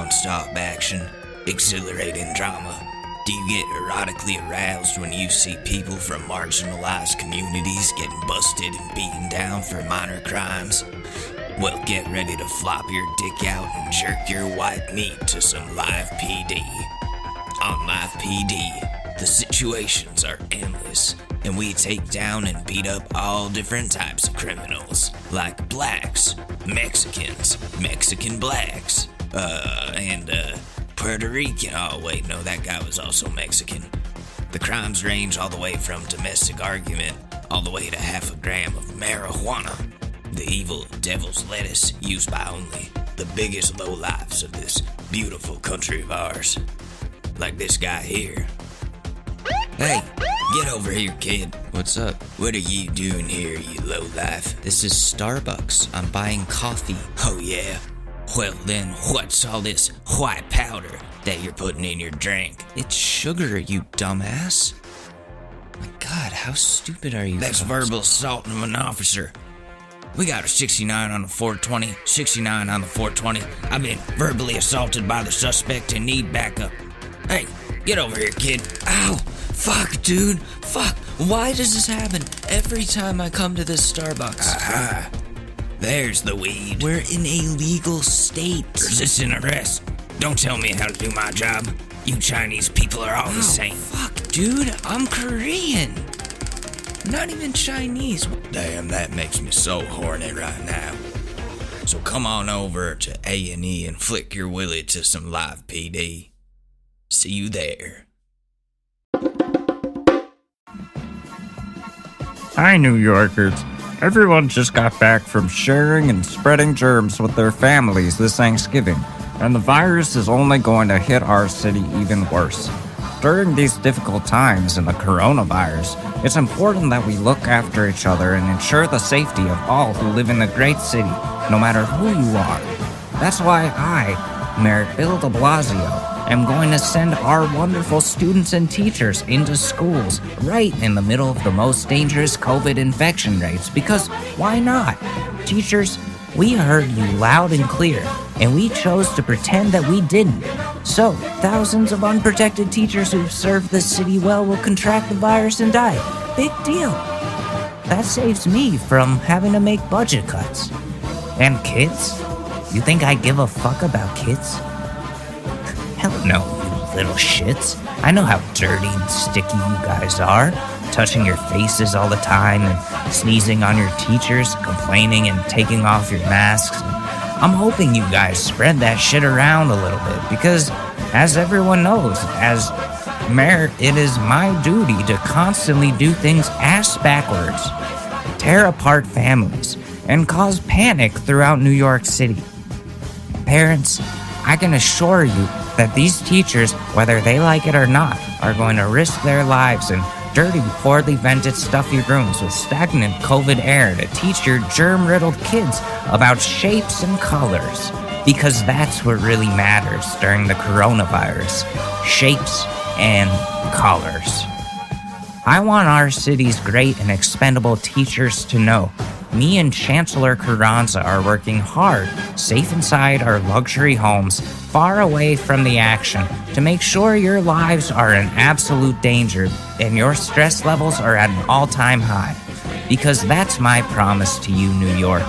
non-stop action, exhilarating drama? Do you get erotically aroused when you see people from marginalized communities getting busted and beaten down for minor crimes? Well, get ready to flop your dick out and jerk your white meat to some Live PD. On Live PD, the situations are endless, and we take down and beat up all different types of criminals, like blacks, Mexicans, Mexican blacks, and Puerto Rican. Oh wait, no, that guy was also Mexican. The crimes range all the way from domestic argument all the way to half a gram of marijuana. The evil devil's lettuce used by only the biggest lowlifes of this beautiful country of ours. Like this guy here. Hey, get over here, kid. What's up? What are you doing here, you lowlife? This is Starbucks. I'm buying coffee. Oh yeah? Well then, what's all this white powder that you're putting in your drink? It's sugar, you dumbass. My God, how stupid are you? That's verbal assault of an officer. We got a 69 on the 420, 69 on the 420. I've been verbally assaulted by the suspect and need backup. Hey, get over here, kid. Ow! Fuck, dude. Fuck. Why does this happen every time I come to this Starbucks? Aha. There's the weed. We're in a legal state. Resisting arrest. Don't tell me how to do my job. You Chinese people are all the same. Fuck, dude. I'm Korean. Not even Chinese. Damn, that makes me so horny right now. So come on over to A&E and flick your willy to some Live PD. See you there. Hi, New Yorkers. Everyone just got back from sharing and spreading germs with their families this Thanksgiving, and the virus is only going to hit our city even worse. During these difficult times in the coronavirus, it's important that we look after each other and ensure the safety of all who live in the great city, no matter who you are. That's why I, Mayor Bill de Blasio, am going to send our wonderful students and teachers into schools right in the middle of the most dangerous COVID infection rates, because why not? Teachers, we heard you loud and clear, and we chose to pretend that we didn't. So, thousands of unprotected teachers who've served the city well will contract the virus and die. Big deal. That saves me from having to make budget cuts. And kids? You think I give a fuck about kids? Hell no, you little shits. I know how dirty and sticky you guys are. Touching your faces all the time and sneezing on your teachers, complaining and taking off your masks. I'm hoping you guys spread that shit around a little bit because, as everyone knows, as mayor, it is my duty to constantly do things ass backwards, tear apart families, and cause panic throughout New York City. Parents, I can assure you that these teachers, whether they like it or not, are going to risk their lives in dirty, poorly vented, stuffy rooms with stagnant COVID air to teach your germ-riddled kids about shapes and colors. Because that's what really matters during the coronavirus. Shapes and colors. I want our city's great and expendable teachers to know me and Chancellor Carranza are working hard, safe inside our luxury homes, far away from the action, to make sure your lives are in absolute danger and your stress levels are at an all-time high. Because that's my promise to you, New York,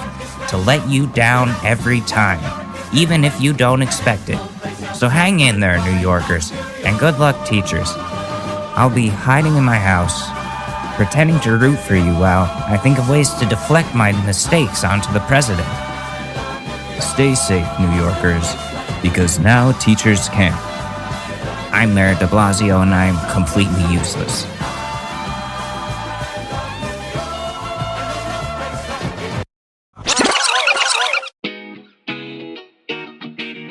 to let you down every time, even if you don't expect it. So hang in there, New Yorkers, and good luck, teachers. I'll be hiding in my house, pretending to root for you while I think of ways to deflect my mistakes onto the president. Stay safe, New Yorkers, because now teachers can. I'm Mayor de Blasio and I'm completely useless.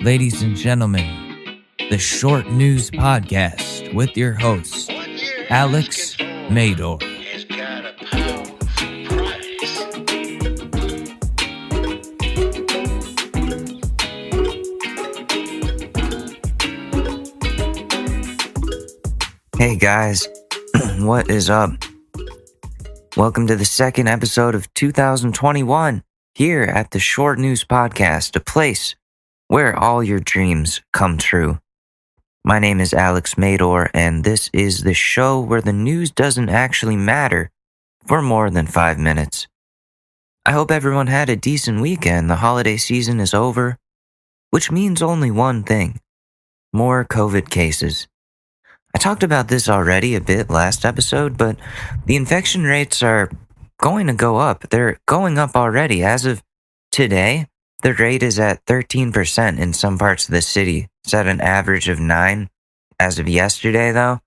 Ladies and gentlemen, the Short News Podcast with your host, Alex Mador. Hey guys, what is up? Welcome to the second episode of 2021 here at the Short News Podcast, a place where all your dreams come true. My name is Alex Mador, and this is the show where the news doesn't actually matter for more than 5 minutes. I hope everyone had a decent weekend. The holiday season is over, which means only one thing: more COVID cases. I talked about this already a bit last episode, but the infection rates are going to go up. They're going up already. As of today, the rate is at 13% in some parts of the city. It's at an average of 9 as of yesterday, though.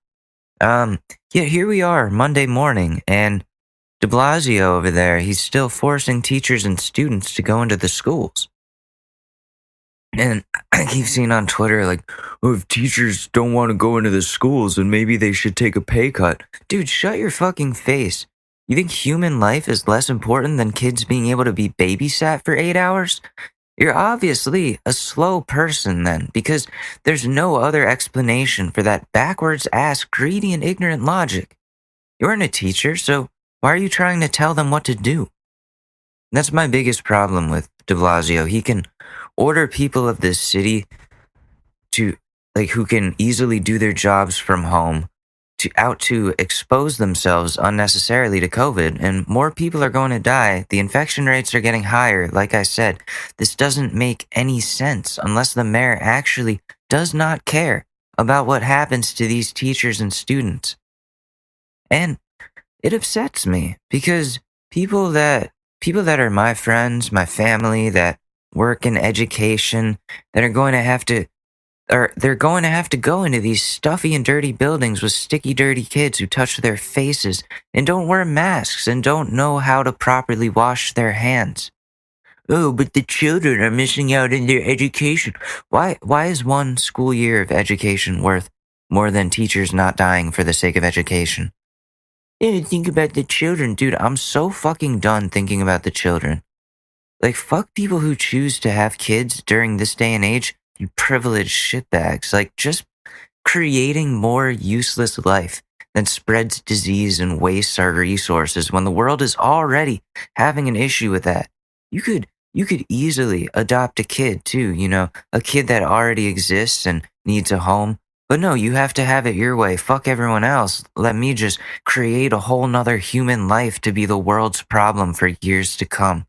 Yeah, here we are, Monday morning, and Blasio over there, he's still forcing teachers and students to go into the schools. And I keep seeing on Twitter, like, oh, if teachers don't want to go into the schools, then maybe they should take a pay cut. Dude, shut your fucking face. You think human life is less important than kids being able to be babysat for 8 hours? You're obviously a slow person then, because there's no other explanation for that backwards ass, greedy and ignorant logic. You aren't a teacher, so why are you trying to tell them what to do? That's my biggest problem with de Blasio. He can order people of this city to, who can easily do their jobs from home to expose themselves unnecessarily to COVID, and more people are going to die. The infection rates are getting higher. Like I said, this doesn't make any sense unless the mayor actually does not care about what happens to these teachers and students. And it upsets me because people that are my friends, my family, that work in education, that are going to have to go into these stuffy and dirty buildings with sticky, dirty kids who touch their faces and don't wear masks and don't know how to properly wash their hands. Oh, but the children are missing out in their education. Why is one school year of education worth more than teachers not dying for the sake of education? Yeah, think about the children. Dude, I'm so fucking done thinking about the children. Like, fuck people who choose to have kids during this day and age, you privileged shitbags. Like, just creating more useless life that spreads disease and wastes our resources when the world is already having an issue with that. You could easily adopt a kid too, a kid that already exists and needs a home. But no, you have to have it your way. Fuck everyone else. Let me just create a whole nother human life to be the world's problem for years to come.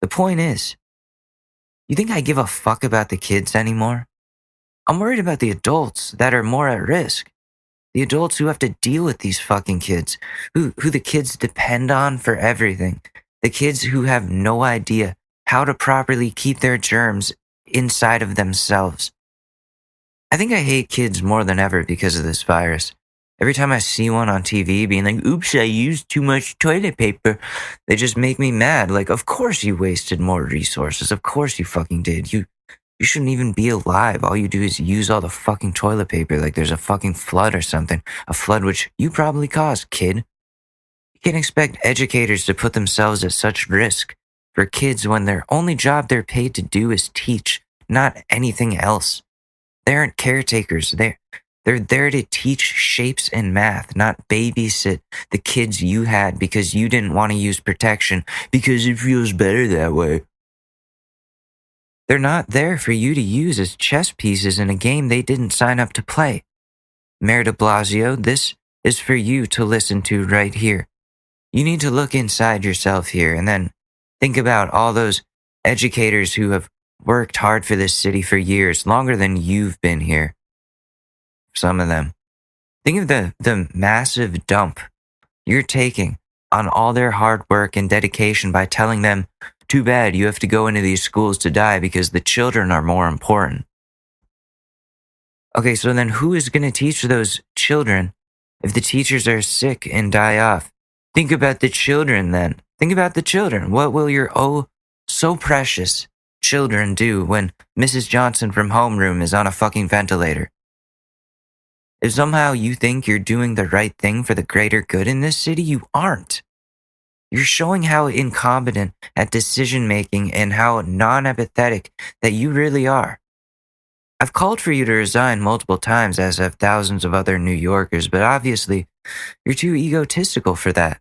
The point is, you think I give a fuck about the kids anymore? I'm worried about the adults that are more at risk. The adults who have to deal with these fucking kids, who the kids depend on for everything. The kids who have no idea how to properly keep their germs inside of themselves. I think I hate kids more than ever because of this virus. Every time I see one on TV being like, oops, I used too much toilet paper, they just make me mad. Like, of course you wasted more resources. Of course you fucking did. You shouldn't even be alive. All you do is use all the fucking toilet paper like there's a fucking flood or something. A flood which you probably caused, kid. You can't expect educators to put themselves at such risk for kids when their only job they're paid to do is teach, not anything else. They aren't caretakers. They're there to teach shapes and math, not babysit the kids you had because you didn't want to use protection because it feels better that way. They're not there for you to use as chess pieces in a game they didn't sign up to play. Mayor de Blasio, this is for you to listen to right here. You need to look inside yourself here and then think about all those educators who have worked hard for this city for years, longer than you've been here. Some of them. Think of the massive dump you're taking on all their hard work and dedication by telling them, too bad you have to go into these schools to die because the children are more important. Okay, so then who is going to teach those children if the teachers are sick and die off? Think about the children then. Think about the children. What will your so precious children do when Mrs. Johnson from homeroom is on a fucking ventilator? If somehow you think you're doing the right thing for the greater good in this city, you aren't. You're showing how incompetent at decision making and how non-empathetic that you really are. I've called for you to resign multiple times, as have thousands of other New Yorkers, but obviously you're too egotistical for that.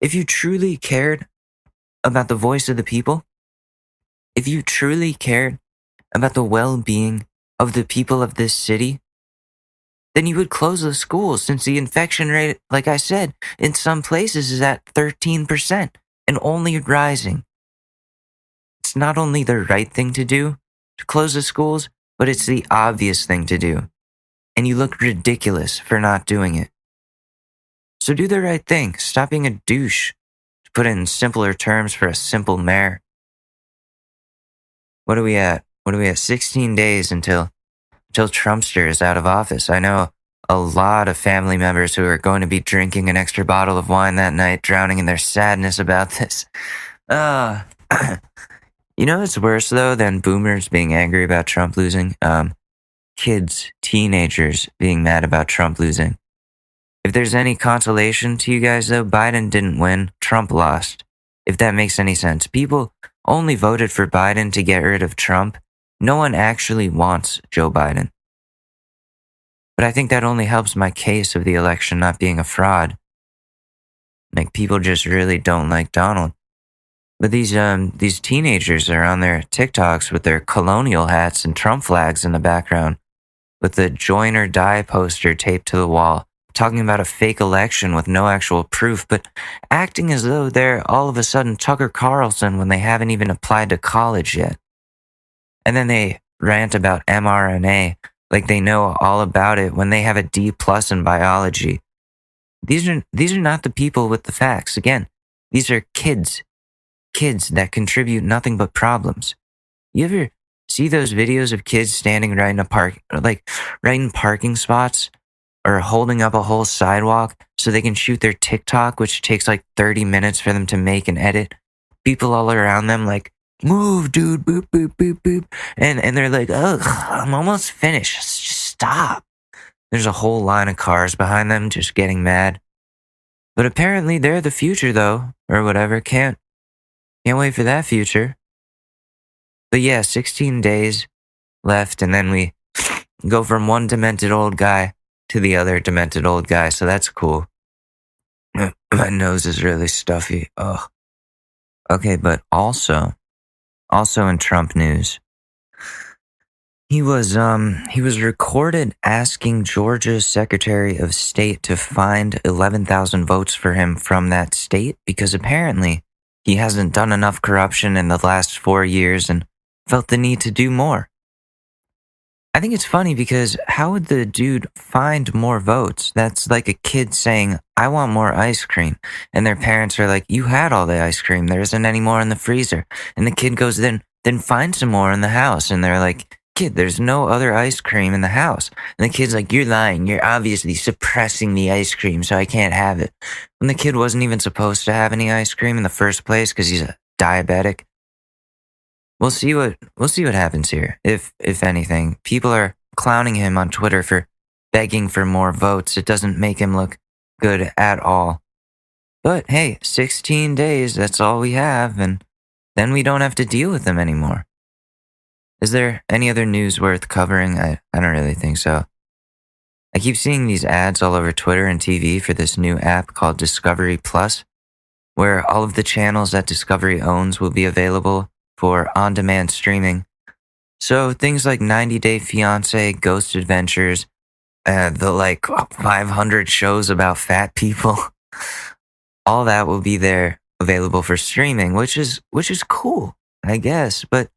If you truly cared about the voice of the people, if you truly cared about the well-being of the people of this city, then you would close the schools since the infection rate, like I said, in some places is at 13% and only rising. It's not only the right thing to do to close the schools, but it's the obvious thing to do. And you look ridiculous for not doing it. So do the right thing. Stop being a douche. To put it in simpler terms for a simple mayor. What are we at? 16 days until Trumpster is out of office. I know a lot of family members who are going to be drinking an extra bottle of wine that night, drowning in their sadness about this. You know what's worse, though, than boomers being angry about Trump losing? Kids, teenagers being mad about Trump losing. If there's any consolation to you guys, though, Biden didn't win. Trump lost. If that makes any sense. People only voted for Biden to get rid of Trump. No one actually wants Joe Biden. But I think that only helps my case of the election not being a fraud. Like, people just really don't like Donald. But these teenagers are on their TikToks with their colonial hats and Trump flags in the background, with the join or die poster taped to the wall, talking about a fake election with no actual proof, but acting as though they're all of a sudden Tucker Carlson when they haven't even applied to college yet. And then they rant about mRNA like they know all about it when they have a D+ in biology. These are not the people with the facts. Again, these are kids that contribute nothing but problems. You ever see those videos of kids standing right in parking spots or holding up a whole sidewalk so they can shoot their TikTok, which takes like 30 minutes for them to make and edit? People all around them like, move, dude, boop, boop, boop, boop. And they're like, ugh, I'm almost finished. Just stop. There's a whole line of cars behind them just getting mad. But apparently they're the future, though, or whatever. Can't wait for that future. But yeah, 16 days left, and then we go from one demented old guy to the other demented old guy, so that's cool. My nose is really stuffy. Oh. Okay, but also in Trump news, he was recorded asking Georgia's Secretary of State to find 11,000 votes for him from that state because apparently he hasn't done enough corruption in the last 4 years and felt the need to do more. I think it's funny because how would the dude find more votes? That's like a kid saying, I want more ice cream. And their parents are like, you had all the ice cream. There isn't any more in the freezer. And the kid goes, then find some more in the house. And they're like, kid, there's no other ice cream in the house. And the kid's like, you're lying. You're obviously suppressing the ice cream, so I can't have it. When the kid wasn't even supposed to have any ice cream in the first place because he's a diabetic. We'll see what happens here. If anything, people are clowning him on Twitter for begging for more votes. It doesn't make him look good at all. But hey, 16 days, that's all we have, and then we don't have to deal with them anymore. Is there any other news worth covering? I don't really think so. I keep seeing these ads all over Twitter and TV for this new app called Discovery Plus, where all of the channels that Discovery owns will be available for on-demand streaming. So things like 90 Day Fiancé, Ghost Adventures, the 500 shows about fat people, all that will be there available for streaming, which is cool, I guess. But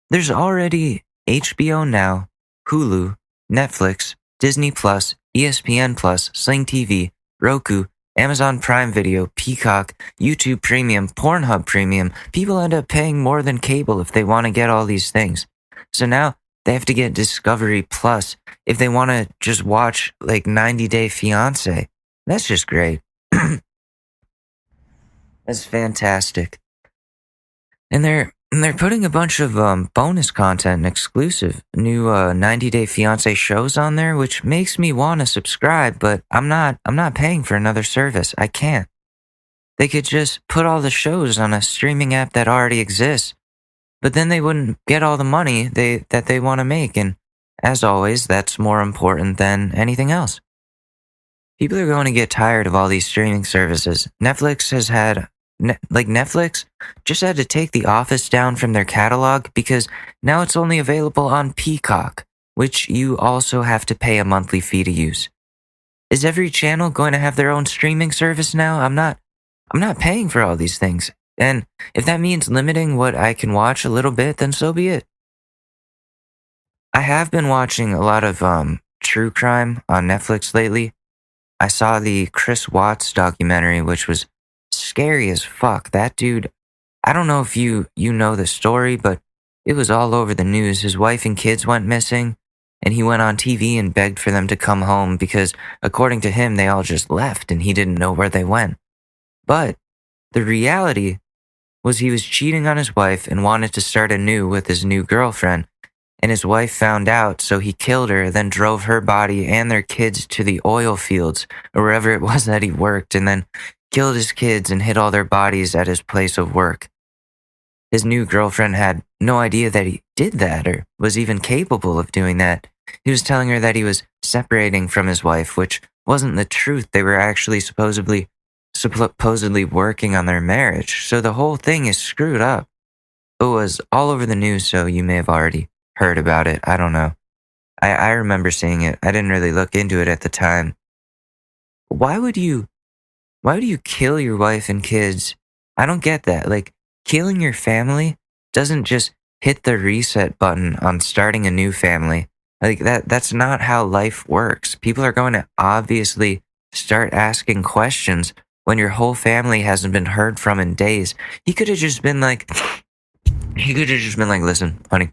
there's already HBO Now, Hulu, Netflix, Disney Plus, ESPN Plus, Sling TV, Roku, Amazon Prime Video, Peacock, YouTube Premium, Pornhub Premium. People end up paying more than cable if they want to get all these things. So now they have to get Discovery Plus if they want to just watch 90 Day Fiancé. That's just great. That's fantastic. And they're putting a bunch of bonus content and exclusive new 90 Day Fiancé shows on there, which makes me want to subscribe, but I'm not paying for another service. I can't. They could just put all the shows on a streaming app that already exists, but then they wouldn't get all the money that they want to make, and as always, that's more important than anything else. People are going to get tired of all these streaming services. Netflix has had like Netflix just had to take The Office down from their catalog because now it's only available on Peacock, which you also have to pay a monthly fee to use. Is every channel going to have their own streaming service now? I'm not paying for all these things. And if that means limiting what I can watch a little bit, then so be it. I have been watching a lot of true crime on Netflix lately. I saw the Chris Watts documentary, which was scary as fuck. That dude, I don't know if you know the story, but it was all over the news. His wife and kids went missing, and he went on TV and begged for them to come home because, according to him, they all just left and he didn't know where they went. But the reality was he was cheating on his wife and wanted to start anew with his new girlfriend. And his wife found out, so he killed her, then drove her body and their kids to the oil fields or wherever it was that he worked, and then killed his kids and hid all their bodies at his place of work. His new girlfriend had no idea that he did that or was even capable of doing that. He was telling her that he was separating from his wife, which wasn't the truth. They were actually supposedly working on their marriage. So the whole thing is screwed up. It was all over the news, so you may have already heard about it. I don't know. I remember seeing it. I didn't really look into it at the time. Why would you kill your wife and kids? I don't get that. Like, killing your family doesn't just hit the reset button on starting a new family. Like, that's not how life works. People are going to obviously start asking questions when your whole family hasn't been heard from in days. He could have just been like, listen, honey,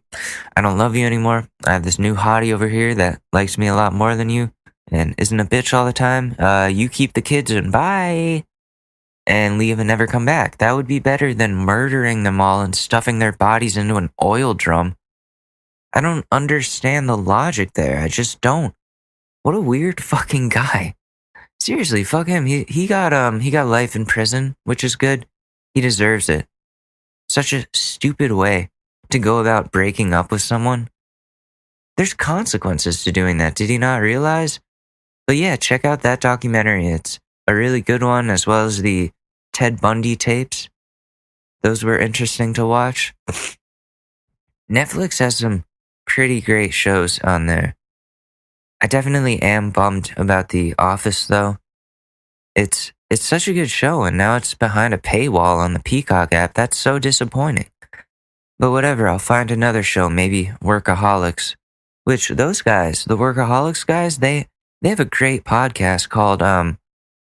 I don't love you anymore. I have this new hottie over here that likes me a lot more than you and isn't a bitch all the time. You keep the kids and bye. And leave and never come back. That would be better than murdering them all and stuffing their bodies into an oil drum. I don't understand the logic there. I just don't. What a weird fucking guy. Seriously, fuck him. He got life in prison, which is good. He deserves it. Such a stupid way to go about breaking up with someone. There's consequences to doing that. Did he not realize? But yeah, check out that documentary. It's a really good one, as well as the Ted Bundy tapes. Those were interesting to watch. Netflix has some pretty great shows on there. I definitely am bummed about The Office, though. It's such a good show, and now it's behind a paywall on the Peacock app. That's so disappointing. But whatever, I'll find another show, maybe Workaholics. Which, those guys, the Workaholics guys, they have a great podcast called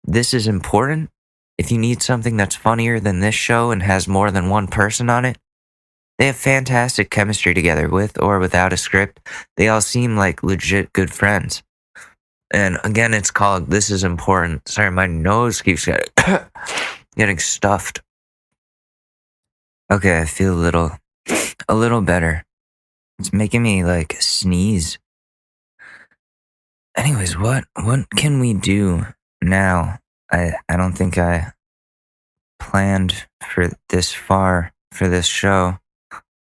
This Is Important. If you need something that's funnier than this show and has more than one person on it, they have fantastic chemistry together with or without a script. They all seem like legit good friends. And again, it's called This Is Important. Sorry, my nose keeps getting stuffed. Okay, I feel a little better. It's making me like sneeze. Anyways, what can we do now? I don't think I planned for this far for this show.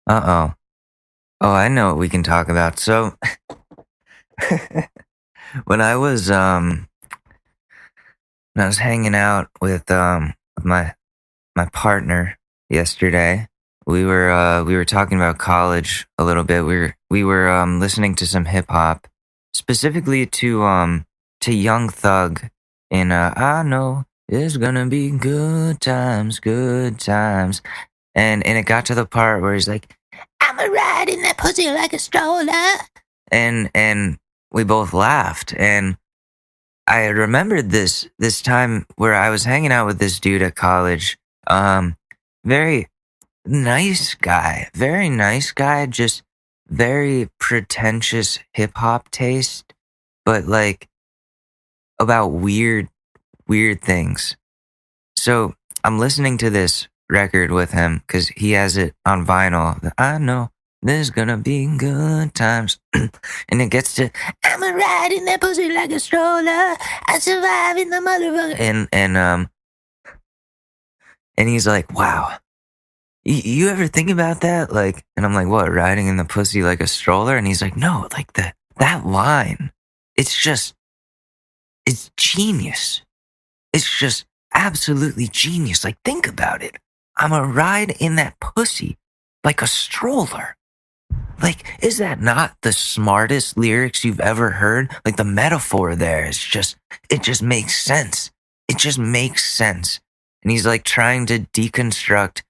Oh, I know what we can talk about. So, when I was hanging out with my partner yesterday, we were talking about college a little bit. We were listening to some hip hop, specifically to Young Thug in I know it's gonna be good times, and it got to the part where he's like, I'ma ride in that pussy like a stroller, and we both laughed. And I remembered this time where I was hanging out with this dude at college. Very nice guy, just very pretentious hip hop taste, but like about weird things. So I'm listening to this record with him because he has it on vinyl. I know there's gonna be good times. And it gets to, I'm a ride in that pussy like a stroller. I survive in the motherfucker. And he's like, wow. You ever think about that? Like, and I'm like, what, riding in the pussy like a stroller? And he's like, no, like that line. It's genius. It's just absolutely genius. Like, think about it. I'ma ride in that pussy like a stroller. Like, is that not the smartest lyrics you've ever heard? Like, the metaphor there is just, it just makes sense. It just makes sense. And he's like trying to deconstruct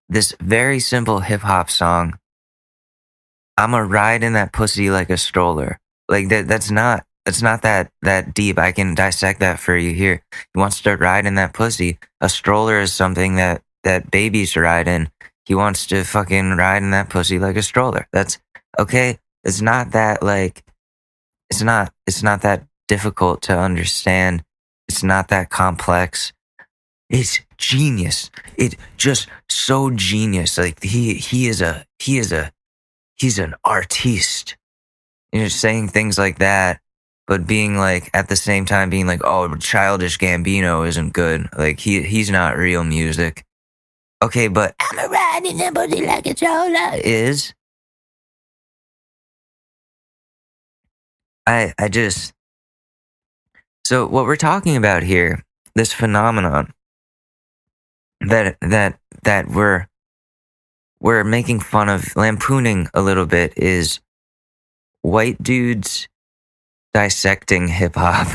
this very simple hip hop song. I'ma ride in that pussy like a stroller. Like, that's not that deep. I can dissect that for you here. He wants to ride in that pussy. A stroller is something that babies ride in. He wants to fucking ride in that pussy like a stroller. That's okay. It's not that like, it's not that difficult to understand. It's not that complex. It's genius. It just so genius. Like he's an artiste. You know, saying things like that, but being like at the same time being like, oh, Childish Gambino isn't good. Like he's not real music. Okay, but I'm a riding somebody like a stroller is. I just, so what we're talking about here, this phenomenon that we're making fun of, lampooning a little bit, is white dudes dissecting hip hop.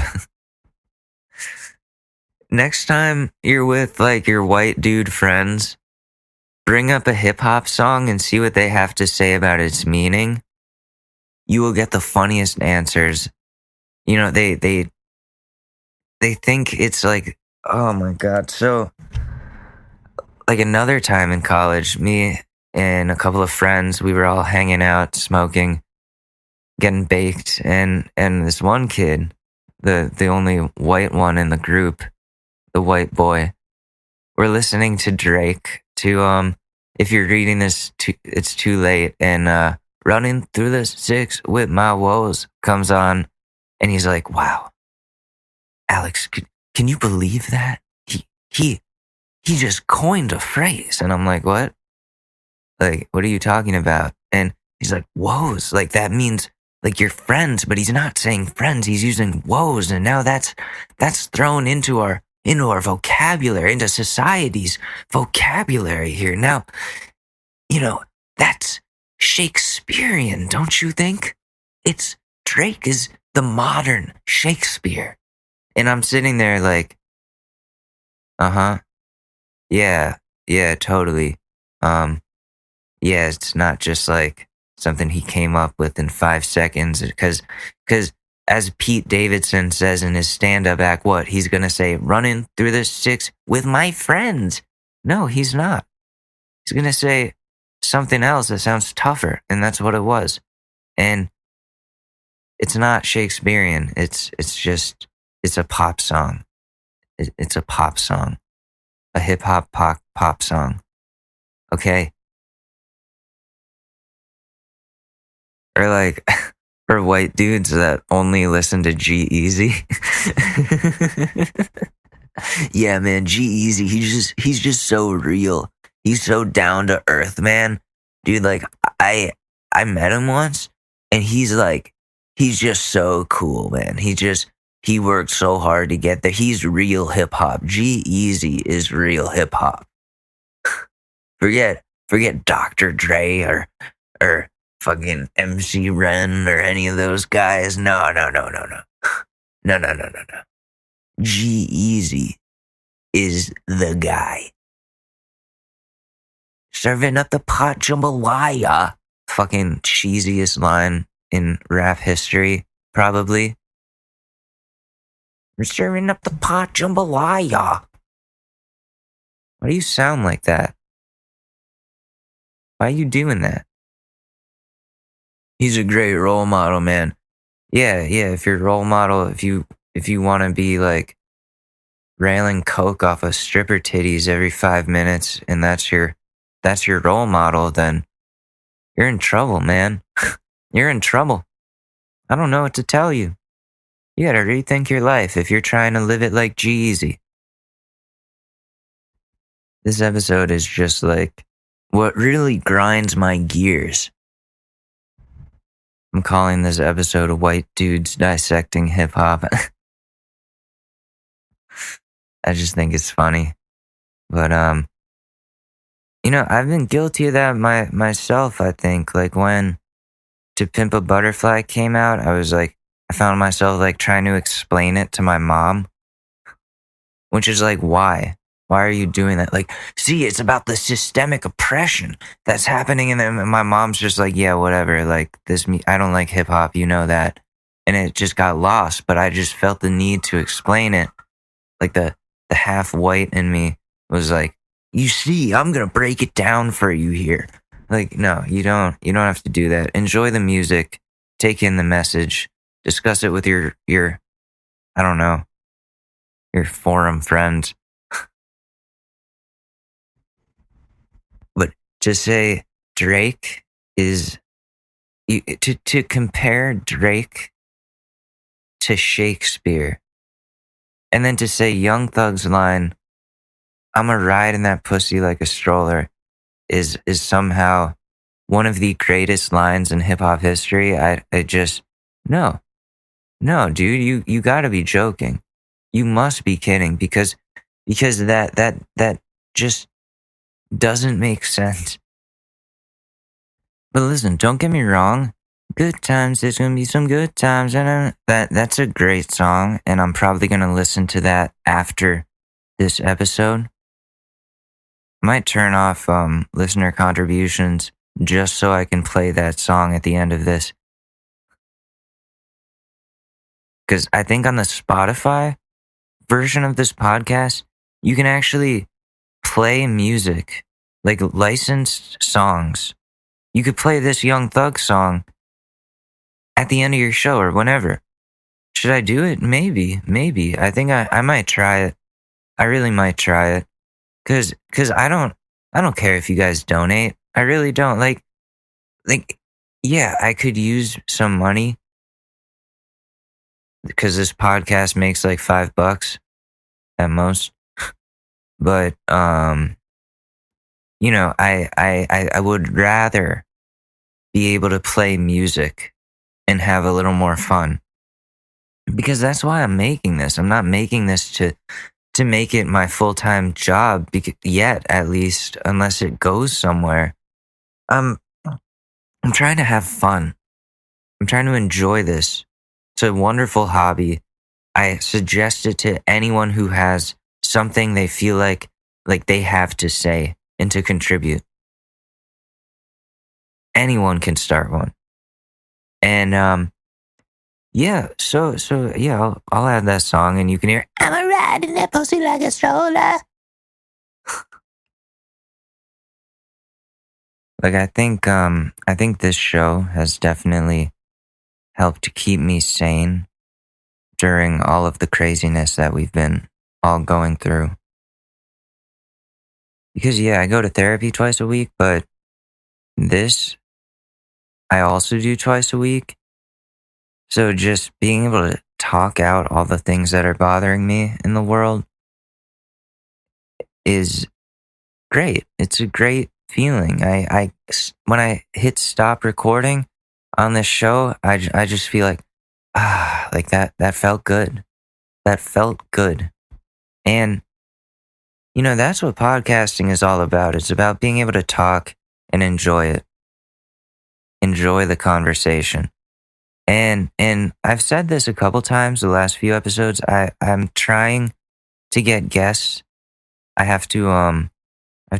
Next time you're with like your white dude friends, bring up a hip hop song and see what they have to say about its meaning. You will get the funniest answers. You know, they think it's like, oh my God. So like another time in college, me and a couple of friends, we were all hanging out, smoking, getting baked, and this one kid, the only white one in the group, the white boy, we're listening to Drake to if you're reading this it's too late, and running through the six with my woes comes on, and he's like, wow, Alex, can you believe that? He just coined a phrase. And I'm like, what? Like, what are you talking about? And he's like, woes, like that means like your friends, but he's not saying friends, he's using woes, and now that's thrown into our vocabulary, into society's vocabulary here. Now, you know, that's Shakespearean, don't you think? Drake is the modern Shakespeare. And I'm sitting there like, yeah, totally. Yeah, it's not just like something he came up with in 5 seconds, because as Pete Davidson says in his stand-up act, what? He's going to say, running through the six with my friends. No, he's not. He's going to say something else that sounds tougher, and that's what it was. And it's not Shakespearean. It's a pop song. It's a pop song. A hip-hop pop song. Okay? Or like, for white dudes that only listen to G-Eazy. Yeah, man, G-Eazy, he's just so real. He's so down to earth, man. Dude, like, I met him once, and he's just so cool, man. He worked so hard to get there. He's real hip hop. G-Eazy is real hip hop. Forget Dr. Dre or fucking MC Ren or any of those guys. No. No. G-Eazy is the guy. Serving up the pot jambalaya. Fucking cheesiest line in rap history, probably. We're serving up the pot jambalaya. Why do you sound like that? Why are you doing that? He's a great role model, man. Yeah, if you're a role model, if you want to be like railing coke off of stripper titties every 5 minutes, and that's your role model, then you're in trouble, man. You're in trouble. I don't know what to tell you. You gotta rethink your life if you're trying to live it like G-Eazy. This episode is just like what really grinds my gears. I'm calling this episode White Dudes Dissecting Hip Hop. I just think it's funny. But I've been guilty of that myself, I think. Like when To Pimp a Butterfly came out, I found myself like trying to explain it to my mom, which is like, why? Why are you doing that? Like, see, it's about the systemic oppression that's happening. And my mom's just like, yeah, whatever. Like I don't like hip hop, you know that. And it just got lost, but I just felt the need to explain it. Like the half white in me was like, you see, I'm going to break it down for you here. Like, no, you don't have to do that. Enjoy the music, take in the message, discuss it with your I don't know, your forum friends. But to say Drake is, to compare Drake to Shakespeare, and then to say Young Thug's line, "I'ma ride in that pussy like a stroller," is somehow one of the greatest lines in hip hop history. I just, no, dude, you gotta be joking. You must be kidding because that just doesn't make sense. But listen, don't get me wrong. Good times, there's gonna be some good times, and that's a great song, and I'm probably gonna listen to that after this episode. Might turn off listener contributions just so I can play that song at the end of this. Because I think on the Spotify version of this podcast, you can actually play music, like licensed songs. You could play this Young Thug song at the end of your show or whenever. Should I do it? Maybe. I think I might try it. I really might try it. Cause I don't care if you guys donate. I really don't. Like, yeah, I could use some money because this podcast makes like $5 at most. But I would rather be able to play music and have a little more fun. Because that's why I'm making this. I'm not making this to make it my full-time job yet, at least, unless it goes somewhere. I'm trying to have fun. I'm trying to enjoy this. It's a wonderful hobby. I suggest it to anyone who has something they feel like they have to say and to contribute. Anyone can start one. And yeah, so yeah, I'll add that song and you can hear I'm a riding that pussy like a stroller. Like I think this show has definitely helped keep me sane during all of the craziness that we've been all going through. Because yeah, I go to therapy twice a week, but this I also do twice a week. So just being able to talk out all the things that are bothering me in the world is great. It's a great feeling. When I hit stop recording on this show, I just feel like, like that felt good. That felt good. And, that's what podcasting is all about. It's about being able to talk and enjoy it. Enjoy the conversation. And I've said this a couple times the last few episodes. I'm trying to get guests. I have to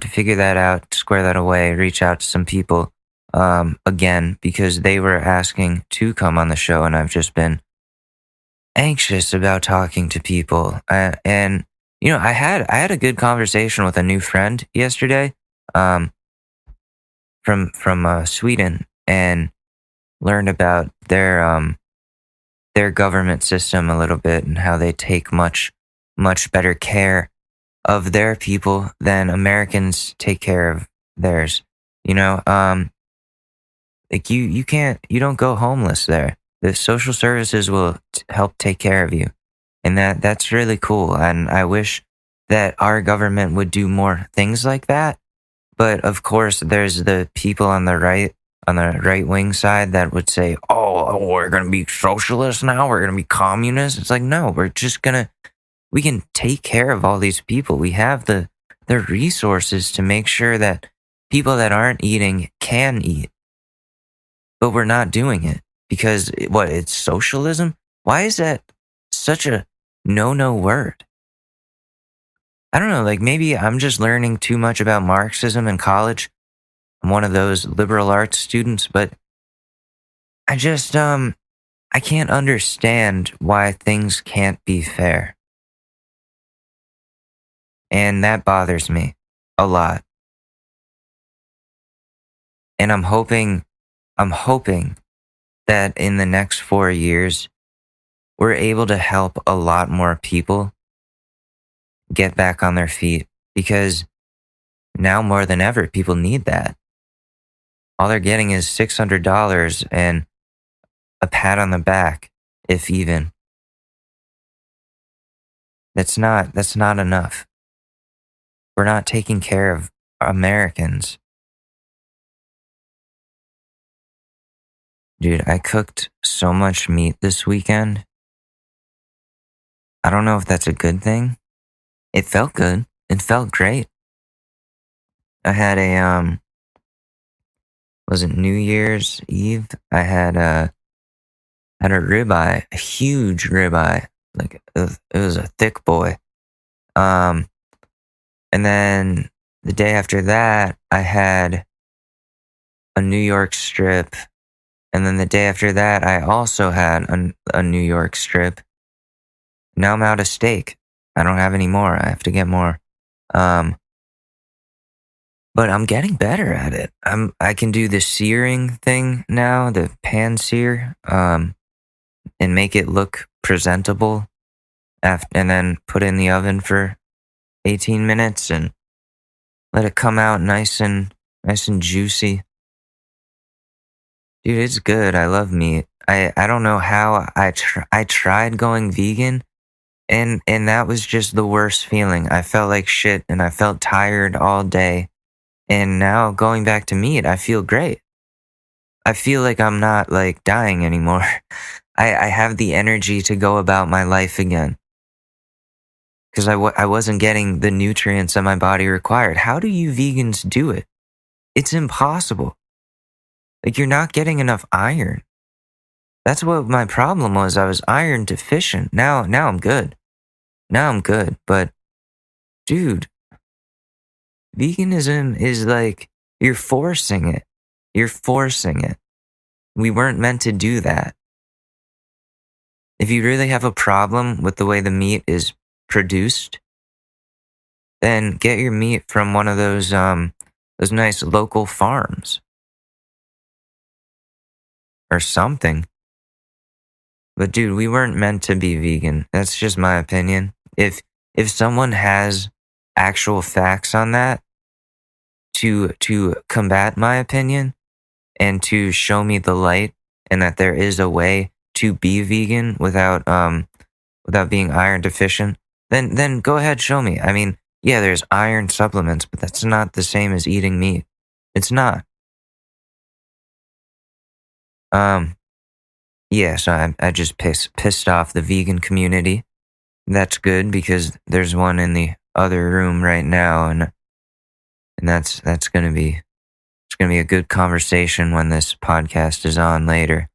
figure that out, square that away, reach out to some people again because they were asking to come on the show, and I've just been anxious about talking to people. And I had a good conversation with a new friend yesterday, from Sweden, and learned about their government system a little bit and how they take much better care of their people than Americans take care of theirs. Like you don't go homeless there. The social services will help take care of you, and that's really cool. And I wish that our government would do more things like that. But of course, there's the people on the right wing side that would say, "Oh, we're gonna be socialists now. We're gonna be communists." It's like, no, we're just gonna We can take care of all these people. We have the resources to make sure that people that aren't eating can eat. But we're not doing it because it's socialism? Why is that such a no word? I don't know, like maybe I'm just learning too much about Marxism in college. I'm one of those liberal arts students, but I just, I can't understand why things can't be fair. And that bothers me a lot. And I'm hoping that in the next 4 years, we're able to help a lot more people get back on their feet, because now more than ever, people need that. All they're getting is $600 and a pat on the back, if even. That's not enough. We're not taking care of Americans. Dude, I cooked so much meat this weekend. I don't know if that's a good thing. It felt good. It felt great. I had was it New Year's Eve? I had a ribeye, a huge ribeye. Like it was a thick boy. And then the day after that, I had a New York strip. And then the day after that, I also had a New York strip. Now I'm out of steak. I don't have any more. I have to get more. But I'm getting better at it. I can do the searing thing now, the pan sear, and make it look presentable. And then put it in the oven for 18 minutes and let it come out nice and juicy. Dude, it's good. I love meat. I don't know how I tried going vegan, and that was just the worst feeling. I felt like shit and I felt tired all day. And now going back to meat, I feel great. I feel like I'm not like dying anymore. I have the energy to go about my life again. Because I wasn't getting the nutrients that my body required. How do you vegans do it? It's impossible. Like, you're not getting enough iron. That's what my problem was. I was iron deficient. Now I'm good. But, dude, veganism is like, you're forcing it. We weren't meant to do that. If you really have a problem with the way the meat is produced, then get your meat from one of those nice local farms. Or something. But dude, we weren't meant to be vegan. That's just my opinion. If someone has actual facts on that to combat my opinion and to show me the light and that there is a way to be vegan without being iron deficient, then go ahead, show me. I mean, yeah, there's iron supplements, but that's not the same as eating meat. It's not. Yeah, so I just pissed off the vegan community. That's good because there's one in the other room right now, and that's gonna be a good conversation when this podcast is on later.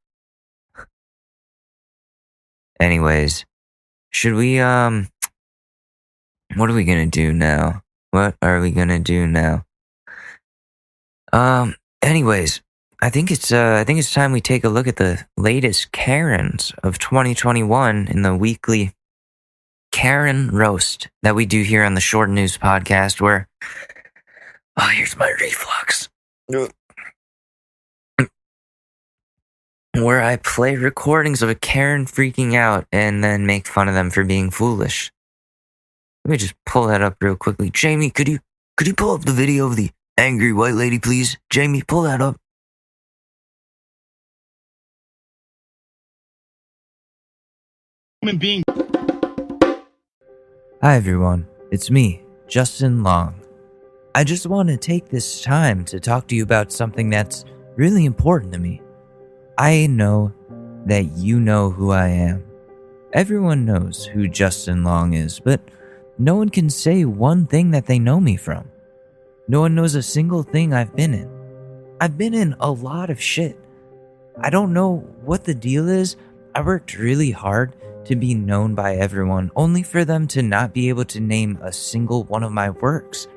Anyways, should we what are we gonna do now? Anyways, I think it's time we take a look at the latest Karens of 2021 in the weekly Karen roast that we do here on the Short News podcast, where here's my reflux. Where I play recordings of a Karen freaking out and then make fun of them for being foolish. Let me just pull that up real quickly. Jamie, could you pull up the video of the angry white lady, please? Jamie, pull that up. Being. Hi everyone, it's me, Justin Long. I just want to take this time to talk to you about something that's really important to me. I know that you know who I am, Everyone knows who Justin Long is, but no one can say one thing that they know me from. No one knows a single thing I've been in. I've been in a lot of shit. I don't know what the deal is. I worked really hard to be known by everyone, only for them to not be able to name a single one of my works.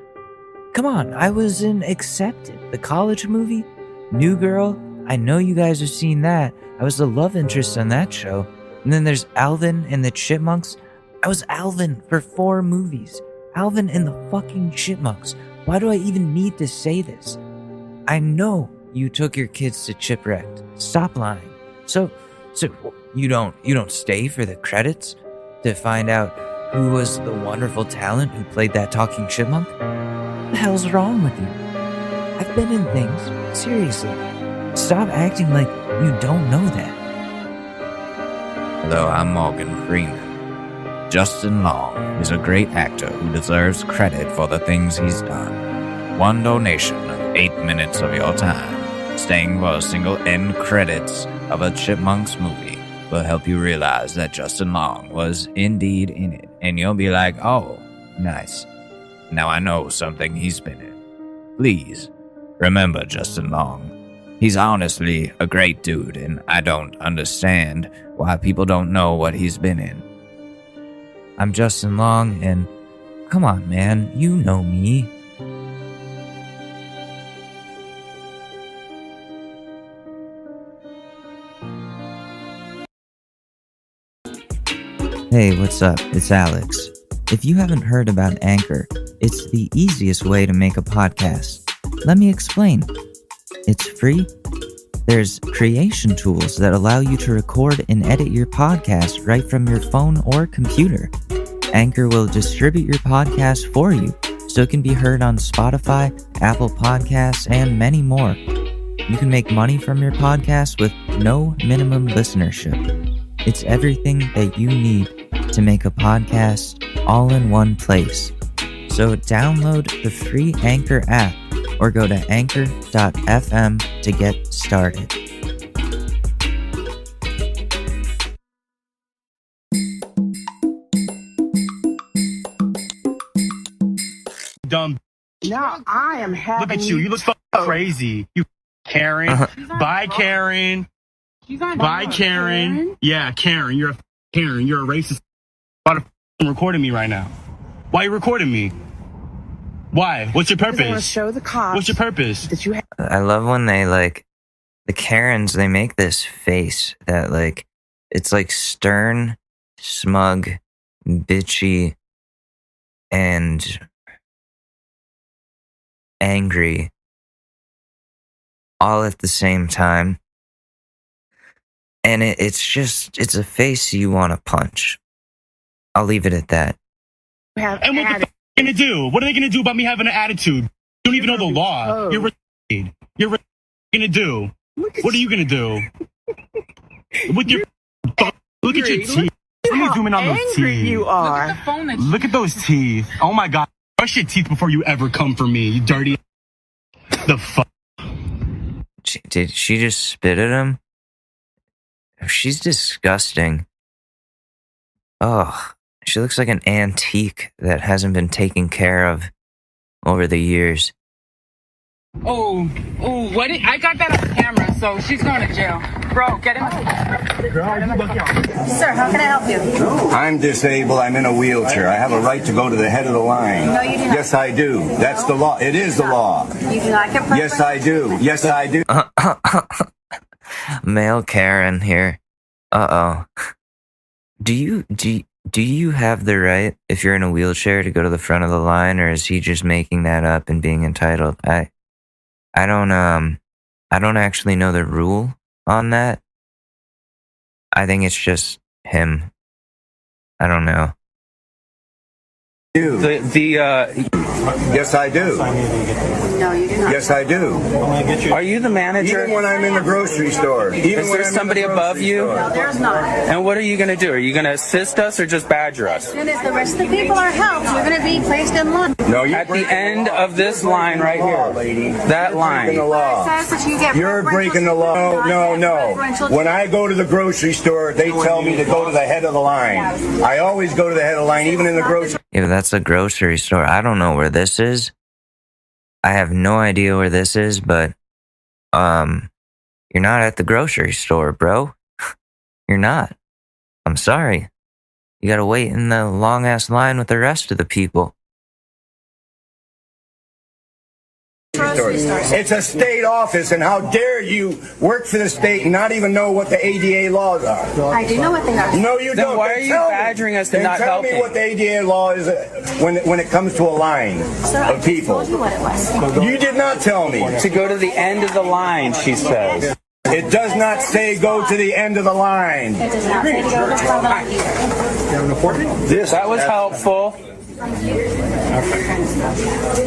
Come on, I was in Accepted, the college movie. New Girl, I know you guys have seen that. I was the love interest on that show. And then there's Alvin and the Chipmunks. I was Alvin for 4 movies. Alvin and the fucking Chipmunks. Why do I even need to say this? I know you took your kids to Chipwrecked. Stop lying. So you don't stay for the credits to find out who was the wonderful talent who played that talking chipmunk? What the hell's wrong with you? I've been in things. Seriously. Stop acting like you don't know that. Hello, I'm Morgan Freeman. Justin Long is a great actor who deserves credit for the things he's done. One donation of 8 minutes of your time, staying for a single end credits of a Chipmunks movie, will help you realize that Justin Long was indeed in it. And you'll be like, oh, nice. Now I know something he's been in. Please, remember Justin Long. He's honestly a great dude, and I don't understand why people don't know what he's been in. I'm Justin Long, and come on, man, you know me. Hey, what's up? It's Alex. If you haven't heard about Anchor, it's the easiest way to make a podcast. Let me explain. It's free. There's creation tools that allow you to record and edit your podcast right from your phone or computer. Anchor will distribute your podcast for you, so it can be heard on Spotify, Apple Podcasts, and many more. You can make money from your podcast with no minimum listenership. It's everything that you need to make a podcast all in one place. So download the free Anchor app or go to anchor.fm to get started. Dumb. Now I am having. Look at you. You look fucking crazy. You Karen. Bye, Karen. Bye, Karen. Yeah, Karen. You're a Karen. You're a racist. Why the you recording me right now? Why are you recording me? Why? What's your purpose? I want to show the cops. What's your purpose? That you have. I love when they the Karens, they make this face that it's like stern, smug, bitchy, and angry all at the same time. And it's a face you want to punch. I'll leave it at that. And what the fuck are they gonna do? What are they gonna do about me having an attitude? You don't even know the law. You're retarded. You're gonna do. What are you gonna do? With your look at your teeth. Let me zoom in on those teeth. You are. Look at those teeth. Oh my god. Brush your teeth before you ever come for me, you dirty. The fuck. Did she just spit at him? She's disgusting. Oh, she looks like an antique that hasn't been taken care of over the years. Oh, what? I got that on camera, so she's going to jail. Bro, get him. Sir, how can I help you? I'm disabled. I'm in a wheelchair. I have a right to go to the head of the line. No, you do not. Yes, I do. That's the law. It is the law. You do not get preference? Yes, I do. Yes, I do. Male Karen here. Uh-oh. Do you have the right, if you're in a wheelchair, to go to the front of the line, or is he just making that up and being entitled? I don't actually know the rule on that. I think it's just him. I don't know. Yes, I do. No, you do not. Yes, I do. Are you the manager? Even when I'm in the grocery store. Is there somebody above you? No, there's not. And what are you going to do? Are you going to assist us or just badger us? As soon as the rest of the people are helped, you're going to be placed in line. No, you At the end of this line right here, lady. that line. The law. It says that you get You're breaking the law. No. When I go to the grocery store, they tell me to go to the head of the line. I always go to the head of the line, even in the grocery. Yeah, but that's a grocery store. I don't know where this is. I have no idea where this is, but you're not at the grocery store, bro. You're not. I'm sorry. You gotta wait in the long ass line with the rest of the people. It's a state office, and how dare you work for the state and not even know what the ADA laws are? I do know what they are. No, you Then don't. why are you badgering us and not tell me helping? what the ADA law is when it comes to a line Sir, I of just people. told you what it was. You did not tell me. To go to the end of the line, she says. It does not say go to the end of the line. It does not say to go to the front line either. That was helpful.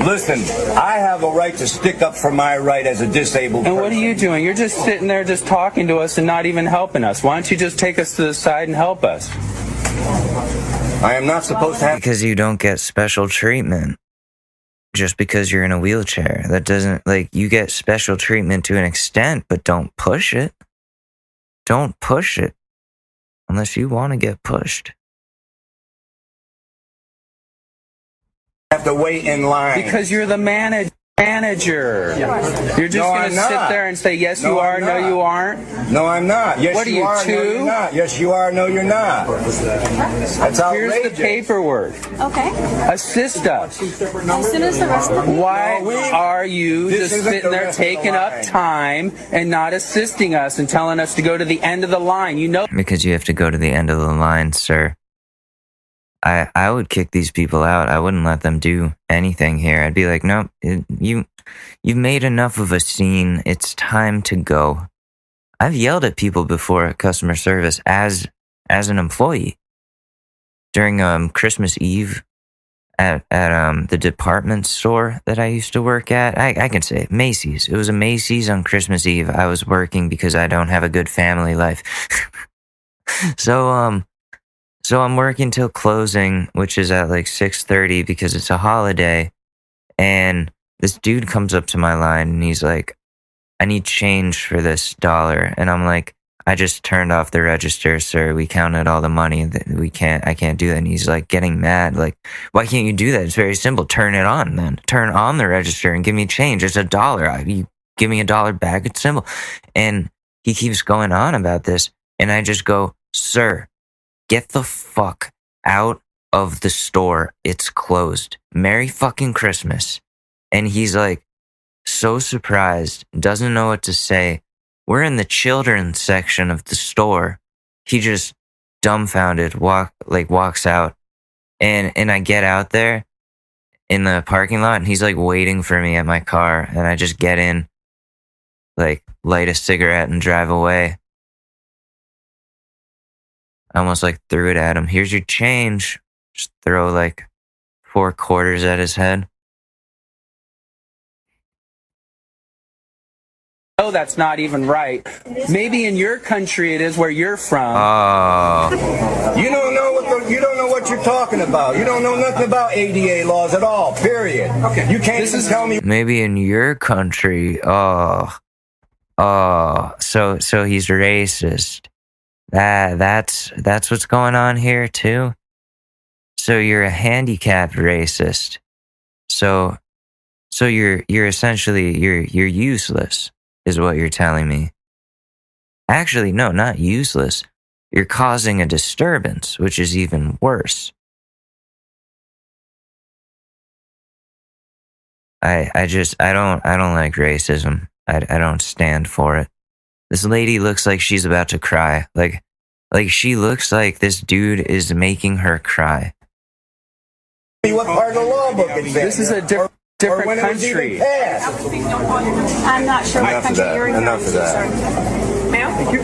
Listen, I have a right to stick up for my right as a disabled And person. what are you doing? You're just sitting there just talking to us and not even helping us. Why don't you just take us to the side and help us? I am not supposed to have. Because you don't get special treatment just because you're in a wheelchair. That doesn't, you get special treatment to an extent, but don't push it. Don't push it unless you want to get pushed. Have to wait in line. Because you're the manager. You're just going to sit there and say, yes, you are, no, you aren't? No, I'm not. Yes, What are you you, are. No, two? you're not. Yes, you are. No, you're not. That's outrageous. Here's the paperwork. Okay. Assist us. As soon as the rest of the people. Why are you This just isn't sitting the there rest of the taking up line. time and not assisting us and telling us to go to the end of the line? You know. Because you have to go to the end of the line, sir. I would kick these people out. I wouldn't let them do anything here. I'd be like, nope, you've made enough of a scene. It's time to go. I've yelled at people before at customer service as an employee. During Christmas Eve at the department store that I used to work at. I can say it, Macy's. It was a Macy's on Christmas Eve. I was working because I don't have a good family life. So I'm working till closing, which is at 6:30 because it's a holiday. And this dude comes up to my line and he's like, I need change for this $1. And I'm like, I just turned off the register, sir. We counted all the money. I can't do that. And he's like getting mad. Like, why can't you do that? It's very simple. Turn it on then. Turn on the register and give me change. It's $1. You give me $1 back. It's simple. And he keeps going on about this. And I just go, sir, get the fuck out of the store. It's closed. Merry fucking Christmas. And he's like so surprised, doesn't know what to say. We're in the children's section of the store. He just dumbfounded walks out. And I get out there in the parking lot and he's like waiting for me at my car. And I just get in, light a cigarette and drive away. I almost threw it at him. Here's your change. Just throw 4 quarters at his head. No, that's not even right. Maybe in your country it is where you're from. Oh. You don't know what you're talking about. You don't know nothing about ADA laws at all. Period. Okay. You can't even tell me. Maybe in your country. Oh. So he's racist. That's what's going on here too. So you're a handicapped racist. So you're essentially you're useless, is what you're telling me. Actually, no, not useless. You're causing a disturbance, which is even worse. I don't like racism. I don't stand for it. This lady looks like she's about to cry. Like she looks like this dude is making her cry. What part of the law book is that? This is a different country. I'm not sure what country you're in. Enough of that. Thank you.